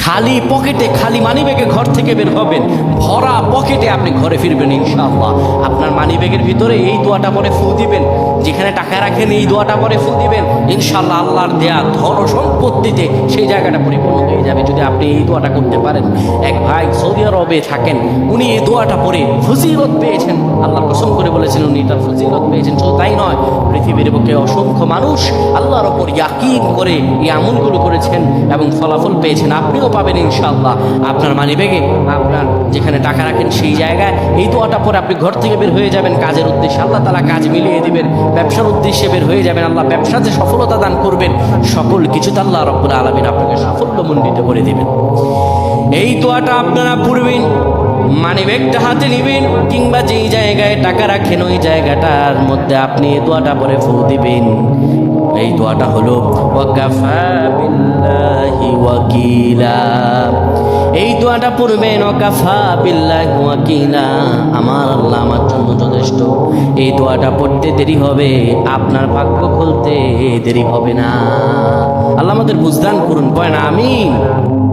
খালি পকেটে, খালি মানিব্যাগে ঘর থেকে বের হবেন, ভরা পকেটে আপনি ঘরে ফিরবেন ইনশাআল্লাহ। আপনার মানিব্যাগের ভিতরে এই দোয়াটা পরে ফু দিবেন, যেখানে টাকা রাখেন এই দোয়াটা পরে ফু দিবেন, ইনশাআল্লাহ আল্লাহর দেয়া ধন সম্পত্তিতে সেই জায়গাটা পরিপূর্ণ হয়ে যাবে যদি আপনি এই দোয়াটা করতে পারেন। এক ভাই সৌদি আরবে থাকেন, উনি এই দোয়াটা পরে ফজিলত পেয়েছেন, আল্লাহর কসম করে বলেছেন উনি তার ফজিলত পেয়েছেন। শুধু তাই নয়, পৃথিবীর বুকে অসংখ্য মানুষ আল্লাহর ওপর ইয়াকিন করে এই আমলগুলো করেছেন এবং ফলাফল পেয়েছেন। আপনিও পাবেন ইনশাআল্লাহ। আপনার মানিব্যাগে, আপনার যেখানে টাকা রাখেন সেই জায়গায় এই দোয়াটা পরে আপনি ঘর থেকে বের হয়ে যাবেন কাজের উদ্দেশ্যে, আল্লাহ তাআলা কাজ মিলিয়ে দিবেন। ব্যবসার উদ্দেশ্যে বের হয়ে যাবেন, আল্লাহ ব্যবসাতে সফলতা দান করবেন। সকল কিছুতে আল্লাহ রাব্বুল আলামিন আপনাকে সাফল্যমণ্ডিত করে দিবেন। এই দোয়াটা আপনারা পড়বেন, মানিব্যাগটা হাতে নেবেন, কিংবা যেই জায়গায় টাকা রাখেন ওই জায়গাটার মধ্যে আপনি এই দোয়াটা পরে ফু দিবেন। এই দোয়াটা হলো ওয়াকাফা বিল্লাহি ওয়াকিলা। এই দোয়াটা পড়বেন, ওয়াকাফা বিল্লাহি ওয়াকিলা, আমার আল্লাহ আমার জন্য যথেষ্ট। এই দোয়াটা পড়তে দেরি হবে, আপনার ভাগ্য খুলতে দেরি হবে না। আল্লাহ আমাদের বুঝদান করুন, পড়েন আমিন।